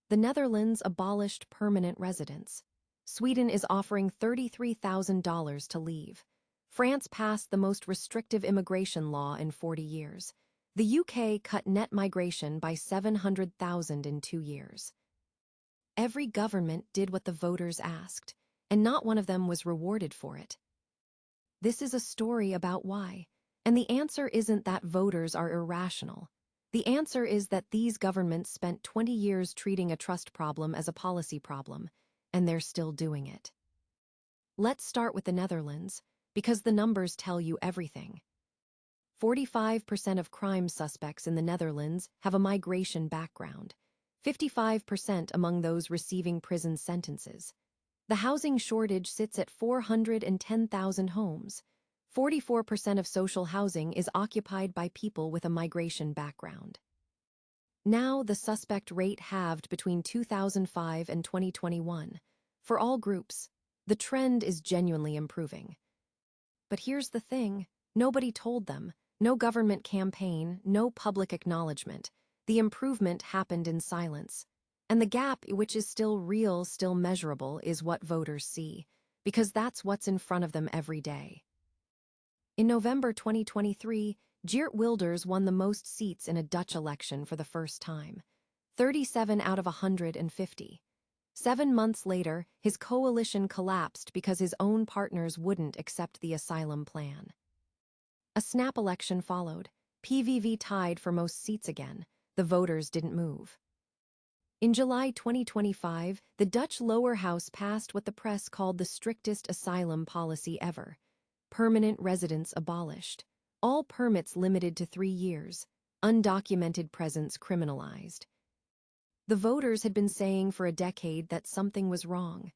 The Netherlands abolished permanent residence. Sweden is offering $33,000 to leave. France passed the most restrictive immigration law in 40 years. The UK cut net migration by 700,000 in 2 years. Every government did what the voters asked, and not one of them was rewarded for it. This is a story about why, and the answer isn't that voters are irrational. The answer is that these governments spent 20 years treating a trust problem as a policy problem, and they're still doing it. Let's start with the Netherlands, because the numbers tell you everything. 45% of crime suspects in the Netherlands have a migration background, 55% among those receiving prison sentences. The housing shortage sits at 410,000 homes. 44% of social housing is occupied by people with a migration background. Now, the suspect rate halved between 2005 and 2021. For all groups, the trend is genuinely improving. But here's the thing, nobody told them, no government campaign, no public acknowledgement. The improvement happened in silence. And the gap, which is still real, still measurable, is what voters see, because that's what's in front of them every day. In November 2023, Geert Wilders won the most seats in a Dutch election for the first time, 37 out of 150. 7 months later, his coalition collapsed because his own partners wouldn't accept the asylum plan. A snap election followed. PVV tied for most seats again. The voters didn't move. In July 2025, the Dutch lower house passed what the press called the strictest asylum policy ever. Permanent residence abolished. All permits limited to 3 years. Undocumented presence criminalized. The voters had been saying for a decade that something was wrong.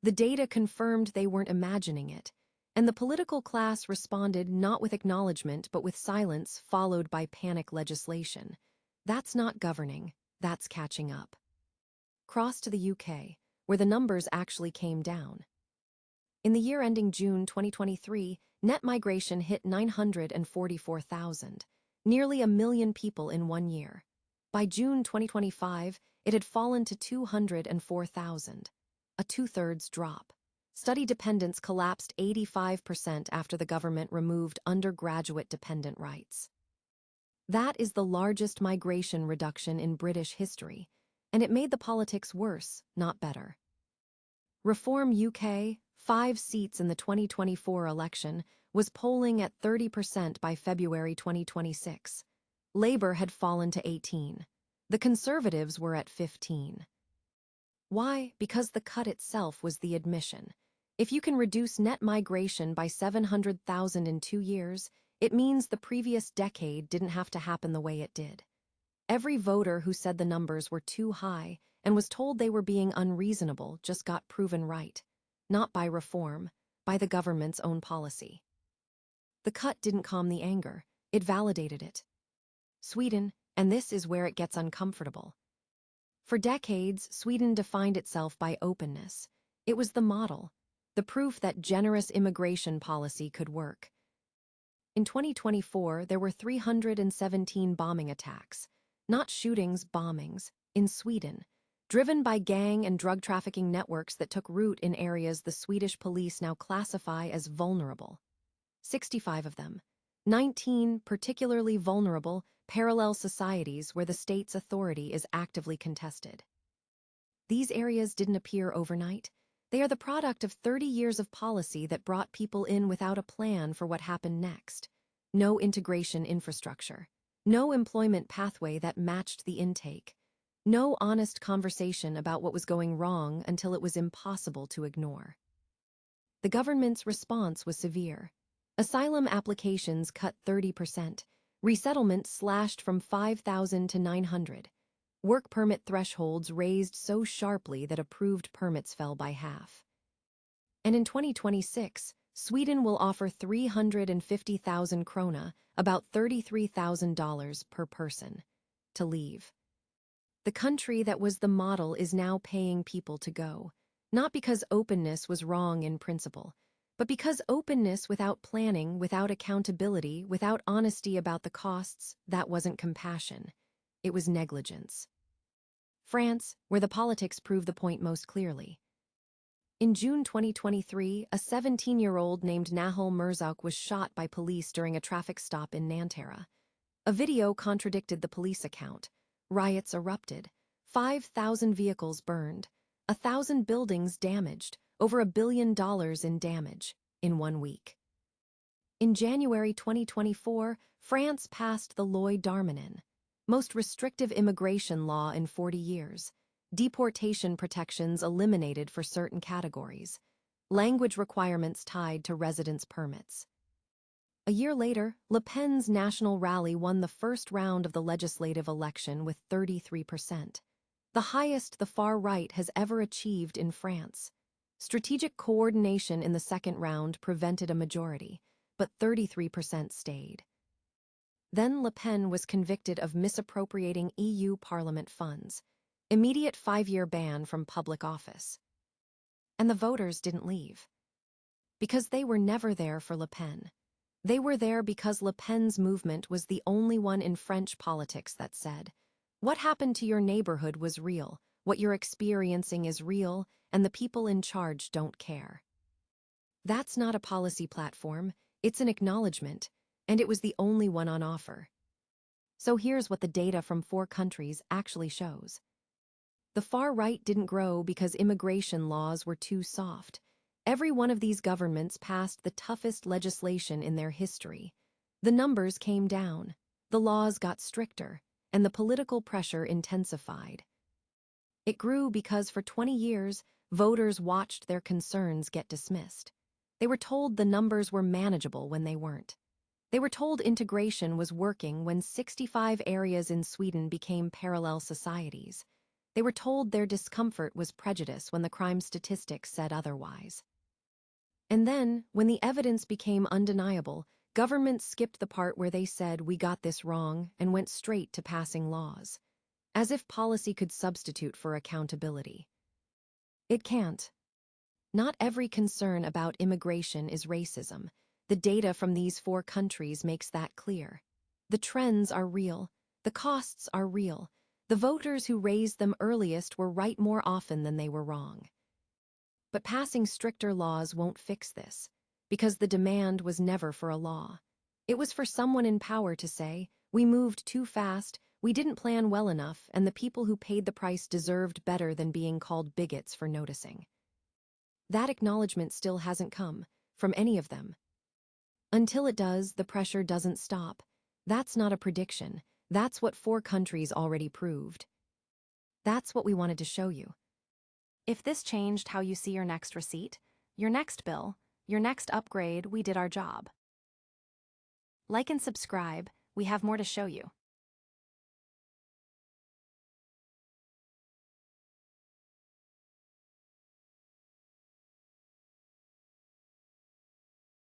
The data confirmed they weren't imagining it. And the political class responded not with acknowledgement but with silence followed by panic legislation. That's not governing, that's catching up. Cross to the UK, where the numbers actually came down. In the year ending June 2023, net migration hit 944,000, nearly 1 million people in 1 year. By June 2025, it had fallen to 204,000, a 2/3 drop. Study dependence collapsed 85% after the government removed undergraduate dependent rights. That is the largest migration reduction in British history, and it made the politics worse, not better. Reform UK, 5 seats in the 2024 election, was polling at 30% by February 2026. Labour had fallen to 18. The Conservatives were at 15. Why? Because the cut itself was the admission. If you can reduce net migration by 700,000 in 2 years, it means the previous decade didn't have to happen the way it did. Every voter who said the numbers were too high and was told they were being unreasonable just got proven right, not by reform, by the government's own policy. The cut didn't calm the anger, it validated it. Sweden, and this is where it gets uncomfortable. For decades, Sweden defined itself by openness. It was the model, the proof that generous immigration policy could work. In 2024, there were 317 bombing attacks, not shootings, bombings, in Sweden, driven by gang and drug trafficking networks that took root in areas the Swedish police now classify as vulnerable. 65 of them. 19 particularly vulnerable, parallel societies where the state's authority is actively contested. These areas didn't appear overnight. They are the product of 30 years of policy that brought people in without a plan for what happened next. No integration infrastructure. No employment pathway that matched the intake. No honest conversation about what was going wrong until it was impossible to ignore. The government's response was severe. Asylum applications cut 30%. Resettlement slashed from 5,000 to 900. Work permit thresholds raised so sharply that approved permits fell by half. And in 2026, Sweden will offer 350,000 krona, about $33,000 per person, to leave. The country that was the model is now paying people to go, not because openness was wrong in principle, but because openness without planning, without accountability, without honesty about the costs, that wasn't compassion. It was negligence. France, where the politics prove the point most clearly. In June 2023, a 17-year-old named Nahal Mirzouk was shot by police during a traffic stop in Nanterre. A video contradicted the police account. Riots erupted. 5,000 vehicles burned. 1,000 buildings damaged. Over $1 billion in damage in 1 week. In January 2024, France passed the Loi d'Armanin, most restrictive immigration law in 40 years. Deportation protections eliminated for certain categories. Language requirements tied to residence permits. A year later, Le Pen's nationalrally won the first round of the legislative election with 33%, the highest the far right has ever achieved in France. Strategic coordination in the second round prevented a majority, but 33% stayed. Then Le Pen was convicted of misappropriating EU Parliament funds, immediate 5-year ban from public office. And the voters didn't leave. Because they were never there for Le Pen. They were there because Le Pen's movement was the only one in French politics that said, "What happened to your neighborhood was real, what you're experiencing is real, and the people in charge don't care." That's not a policy platform, it's an acknowledgement, and it was the only one on offer. So here's what the data from 4 countries actually shows. The far right didn't grow because immigration laws were too soft. Every one of these governments passed the toughest legislation in their history. The numbers came down, the laws got stricter, and the political pressure intensified. It grew because for 20 years, voters watched their concerns get dismissed. They were told the numbers were manageable when they weren't. They were told integration was working when 65 areas in Sweden became parallel societies. They were told their discomfort was prejudice when the crime statistics said otherwise. And then, when the evidence became undeniable, governments skipped the part where they said we got this wrong and went straight to passing laws. As if policy could substitute for accountability. It can't. Not every concern about immigration is racism. The data from these 4 countries makes that clear. The trends are real. The costs are real. The voters who raised them earliest were right more often than they were wrong. But passing stricter laws won't fix this, because the demand was never for a law. It was for someone in power to say, "We moved too fast, we didn't plan well enough, and the people who paid the price deserved better than being called bigots for noticing." That acknowledgement still hasn't come, from any of them. Until it does, the pressure doesn't stop. That's not a prediction. That's what 4 countries already proved. That's what we wanted to show you. If this changed how you see your next receipt, your next bill, your next upgrade, we did our job. Like and subscribe, we have more to show you.